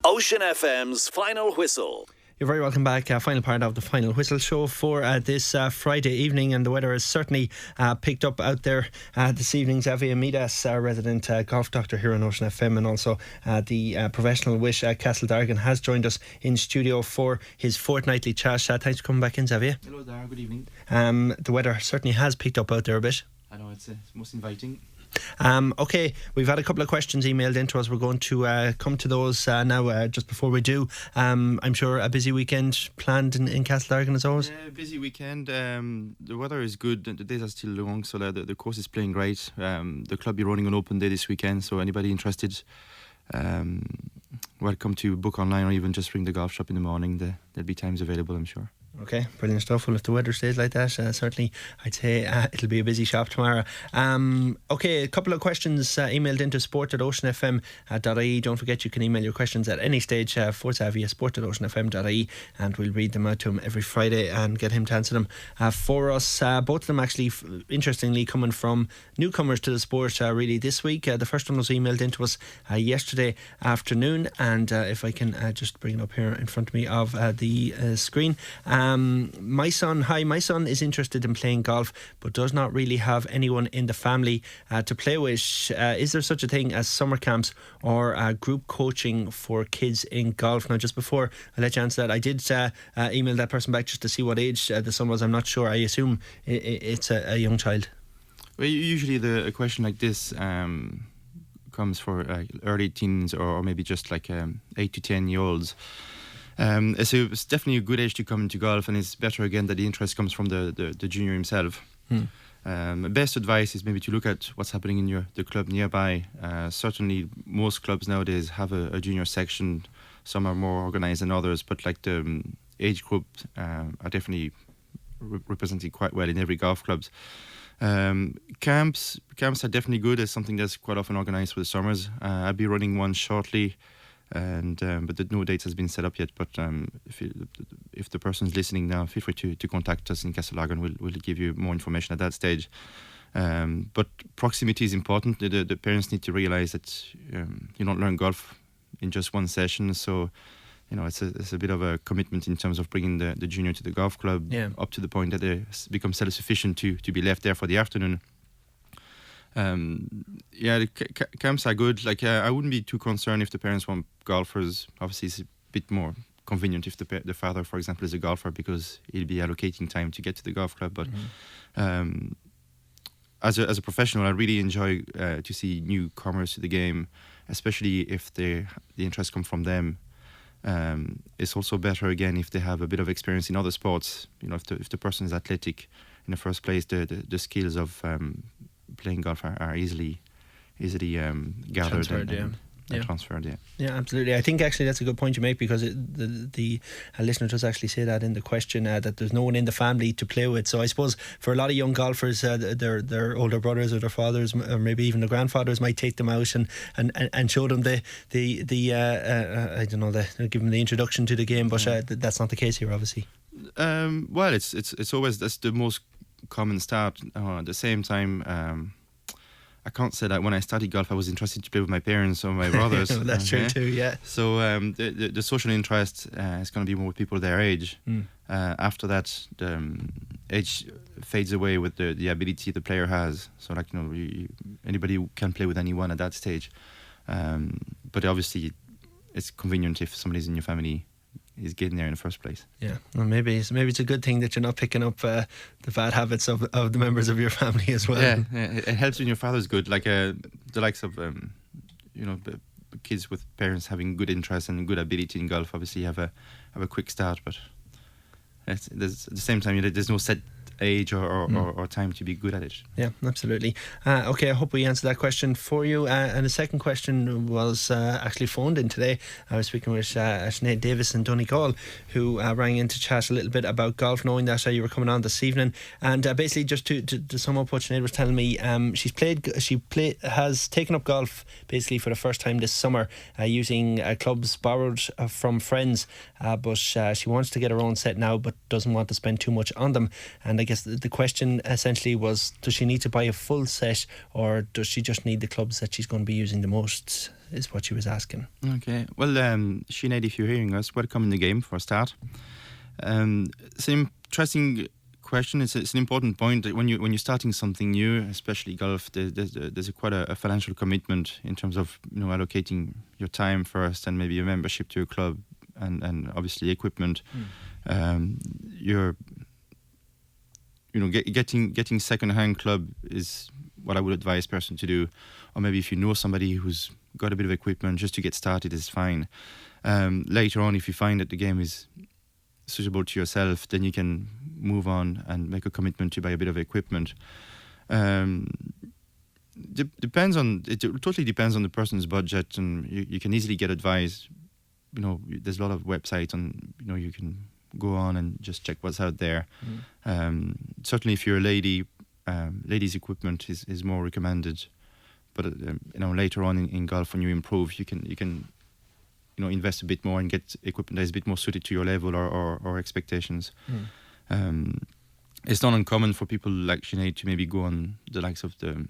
Ocean FM's Final Whistle. You're very welcome back. Final part of the Final Whistle show for this Friday evening, and the weather has certainly picked up out there this evening. Xavier Midas, resident golf doctor here on Ocean FM, and also the professional wish Castle Dargan, has joined us in studio for his fortnightly chat. Thanks for coming back in, Xavier. Hello there, good evening. The weather certainly has picked up out there a bit. I know, it's most inviting. Okay, we've had a couple of questions emailed into us. We're going to come to those now. Just before we do, I'm sure a busy weekend planned in Castle Dargan as always. Yeah, busy weekend. The weather is good. The days are still long, so the course is playing great. The club is running an open day this weekend, so anybody interested, welcome to book online or even just ring the golf shop in the morning. There'll be times available, I'm sure. Okay, brilliant stuff. Well, if the weather stays like that, certainly I'd say it'll be a busy shop tomorrow. Okay, a couple of questions emailed into sport@oceanfm.ie. Don't forget you can email your questions at any stage for Xavier, sport@oceanfm.ie, and we'll read them out to him every Friday and get him to answer them for us. Both of them actually, interestingly, coming from newcomers to the sport really this week. The first one was emailed into us yesterday afternoon, and if I can just bring it up here in front of me of the screen. My son is interested in playing golf but does not really have anyone in the family to play with. Is there such a thing as summer camps or group coaching for kids in golf? Now, just before I let you answer that, I did email that person back just to see what age the son was. I'm not sure. I assume it's a young child. Well, usually a question like this comes for early teens or maybe just like 8 to 10 year olds. So it's definitely a good age to come into golf, and it's better again that the interest comes from the junior himself. Best advice is maybe to look at what's happening in the club nearby. Certainly most clubs nowadays have a junior section. Some are more organised than others, but like the age group are definitely represented quite well in every golf club. Camps are definitely good. It's something that's quite often organised for the summers. I'll be running one shortly, and but no date has been set up yet. But if the person's listening now, feel free to contact us in Castle Dargan. We'll give you more information at that stage. But proximity is important. The parents need to realise that you don't learn golf in just one session. So it's a bit of a commitment in terms of bringing the junior to the golf club, up to the point that they become self-sufficient to be left there for the afternoon. The camps are good. Like I wouldn't be too concerned if the parents want golfers. Obviously, it's a bit more convenient if the father, for example, is a golfer, because he'll be allocating time to get to the golf club. But as a professional, I really enjoy to see newcomers to the game, especially if the interest comes from them. It's also better again if they have a bit of experience in other sports. If the person is athletic in the first place, the skills of playing golf are easily gathered and transferred. Yeah, absolutely. I think actually that's a good point you make, because the listener does actually say that in the question, that there's no one in the family to play with. So I suppose for a lot of young golfers, their older brothers or their fathers or maybe even their grandfathers might take them out and show them the I don't know, give them the introduction to the game. But that's not the case here, obviously. Well, it's always, that's the most common start. At the same time, I can't say that when I started golf I was interested to play with my parents or my brothers. That's true too, yeah. So the social interest is going to be more with people their age. After that, the age fades away with the ability the player has. So anybody can play with anyone at that stage. But obviously it's convenient if somebody's in your family is getting there in the first place. Yeah, well, maybe it's a good thing that you're not picking up the bad habits of the members of your family as well. Yeah, it helps when your father's good. Like the likes of kids with parents having good interest and good ability in golf obviously have a quick start, but there's, at the same time there's no set age or time to be good at it. Yeah, absolutely. Okay, I hope we answered that question for you. And the second question was actually phoned in today. I was speaking with Sinead Davis in Donegal, who rang in to chat a little bit about golf, knowing that you were coming on this evening. And basically, just to sum up what Sinead was telling me, she has taken up golf basically for the first time this summer, using clubs borrowed from friends, but she wants to get her own set now, but doesn't want to spend too much on them. And I guess the question essentially was, does she need to buy a full set, or does she just need the clubs that she's going to be using the most? is what she was asking. Okay. Well, Sinead, if you're hearing us, welcome in the game for a start. It's an interesting question. It's an important point that when you're starting something new, especially golf, there's quite a financial commitment in terms of allocating your time first, and maybe your membership to a club, and obviously equipment. You're getting second-hand club is what I would advise person to do, or maybe if you know somebody who's got a bit of equipment, just to get started is fine. Later on, if you find that the game is suitable to yourself, then you can move on and make a commitment to buy a bit of equipment. It totally depends on the person's budget, and you can easily get advice. There's a lot of websites, and you can go on and just check what's out there. Certainly, if you're a lady, ladies' equipment is more recommended. But later on in golf, when you improve, you can invest a bit more and get equipment that is a bit more suited to your level or expectations. It's not uncommon for people like Sinead to maybe go on the likes of the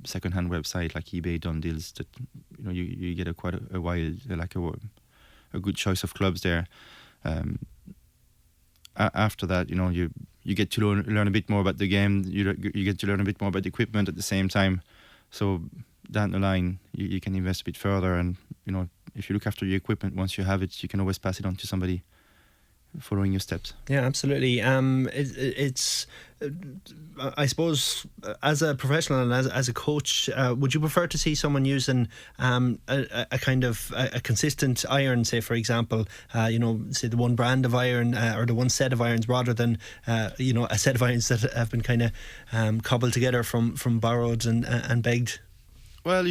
second-hand website like eBay, done deals that you get quite a while, like a good choice of clubs there. After that, you get to learn a bit more about the game. You get to learn a bit more about the equipment at the same time. So down the line, you can invest a bit further, and if you look after your equipment, once you have it, you can always pass it on to somebody following your steps. Yeah, absolutely. It's I suppose as a professional and as a coach, would you prefer to see someone using a kind of a consistent iron, say for example, say the one brand of iron or the one set of irons, rather than a set of irons that have been kind of cobbled together from borrowed and begged? Well,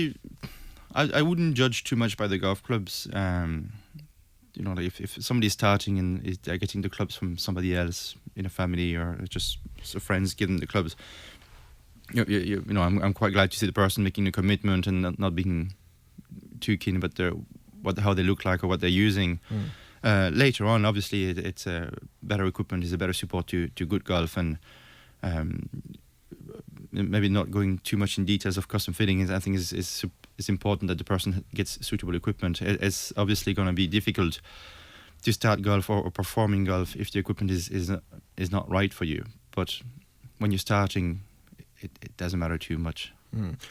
I wouldn't judge too much by the golf clubs. If somebody's starting and they're getting the clubs from somebody else in a family, or just friends give them the clubs, I'm quite glad to see the person making a commitment and not being too keen about how they look like or what they're using. Later on, obviously, it's better equipment is a better support to good golf, and maybe not going too much in details of custom fitting. I think it's important that the person gets suitable equipment. It's obviously going to be difficult to start golf or performing golf if the equipment is not right for you. But when you're starting, it doesn't matter too much.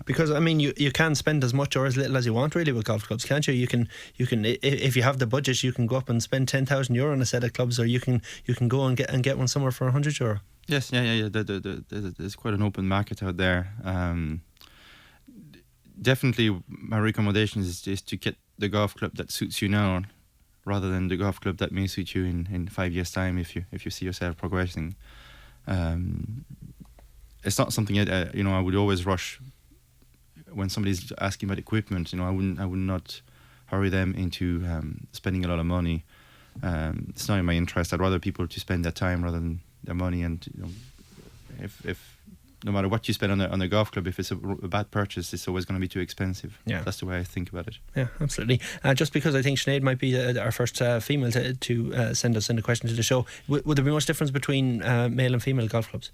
Because you can spend as much or as little as you want really with golf clubs, can't you? You can if you have the budget, you can go up and spend €10,000 on a set of clubs, or you can go and get one somewhere for €100. Yes, yeah. There's quite an open market out there. Definitely, my recommendation is to get the golf club that suits you now, rather than the golf club that may suit you in 5 years' time if you see yourself progressing. It's not something that I would always rush when somebody's asking about equipment. I would not hurry them into spending a lot of money. It's not in my interest. I'd rather people to spend their time rather than their money. And if no matter what you spend on a golf club, if it's a bad purchase, it's always going to be too expensive. Yeah, that's the way I think about it. Yeah, absolutely. Just because I think Sinead might be our first female to send us in a question to the show, would there be much difference between male and female golf clubs?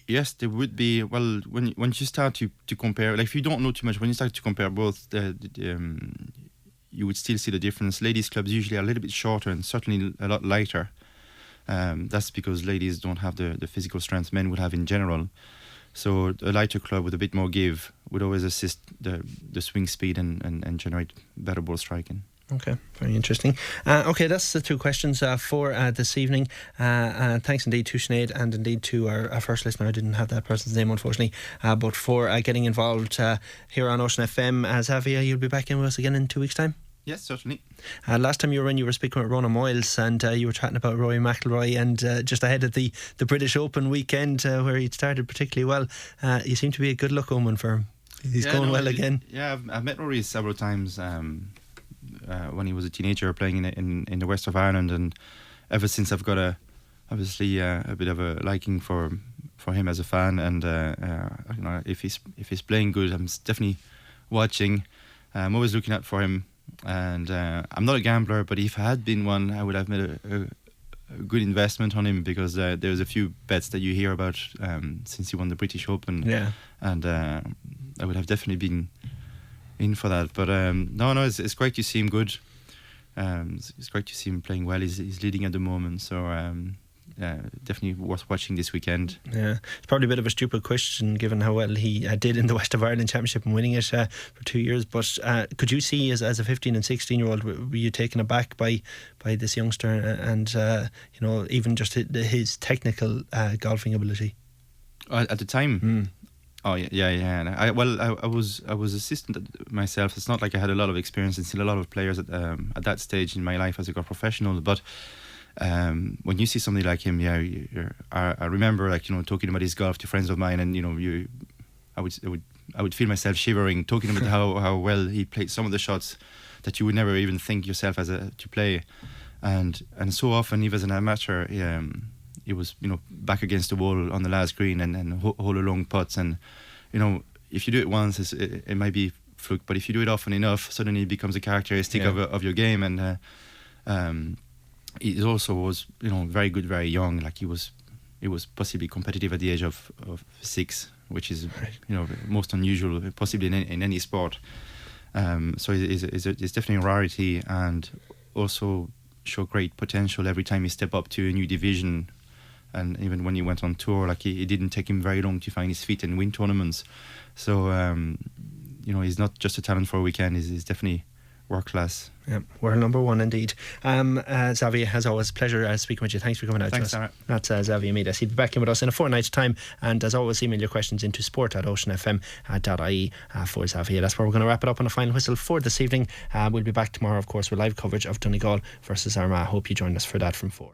Yes, there would be. Well, when you start to compare, like if you don't know too much, when you start to compare both, you would still see the difference. Ladies' clubs usually are a little bit shorter and certainly a lot lighter. That's because ladies don't have the physical strength men would have in general. So a lighter club with a bit more give would always assist the swing speed and generate better ball striking. Okay, very interesting. Okay, that's the two questions for this evening. Thanks indeed to Sinead, and indeed to our first listener. I didn't have that person's name, unfortunately, but for getting involved here on Ocean FM. Xavier, you'll be back in with us again in 2 weeks' time? Yes, certainly. Last time you were in, you were speaking with Ronan Moyles, and you were chatting about Rory McIlroy, and just ahead of the British Open weekend, where he'd started particularly well. You seem to be a good luck omen for him. He's going well again. Yeah, I've met Rory several times. When he was a teenager playing in the west of Ireland, and ever since I've got a bit of a liking for him as a fan, and if he's playing good, I'm definitely watching. I'm always looking out for him, and I'm not a gambler, but if I had been one, I would have made a good investment on him, because there's a few bets that you hear about since he won the British Open, and I would have definitely been in for that. But no, it's great to see him good. It's great to see him playing well. He's leading at the moment, so definitely worth watching this weekend. Yeah, it's probably a bit of a stupid question given how well he did in the West of Ireland Championship and winning it for 2 years. But could you see as a 15 and 16-year-old, were you taken aback by this youngster and even just his technical golfing ability? At the time. Oh yeah. And I was assistant myself. It's not like I had a lot of experience and still a lot of players at that stage in my life as a golf professional. But when you see somebody like him, I remember talking about his golf to friends of mine, and I would feel myself shivering talking about how well he played some of the shots that you would never even think yourself to play, and so often even as an amateur. It was back against the wall on the last green and hole along putts, and if you do it once it might be fluke, but if you do it often enough, suddenly it becomes a characteristic of your game. And he also was very good very young. Like he was possibly competitive at the age of 6, which is most unusual possibly in any sport. So it's definitely a rarity, and also show great potential every time he step up to a new division. And even when he went on tour, like it didn't take him very long to find his feet and win tournaments. So he's not just a talent for a weekend. He's definitely world class. Yeah, world number one indeed. Xavier, as always, pleasure speaking with you. Thanks for coming out. Thanks, to us. Sarah. That's Xavier Midas. He'll be back in with us in a fortnight's time. And as always, email your questions into sport@oceanfm.ie for Xavier. That's where we're going to wrap it up on a final whistle for this evening. We'll be back tomorrow, of course, with live coverage of Donegal versus Armagh. Hope you join us for that from 4.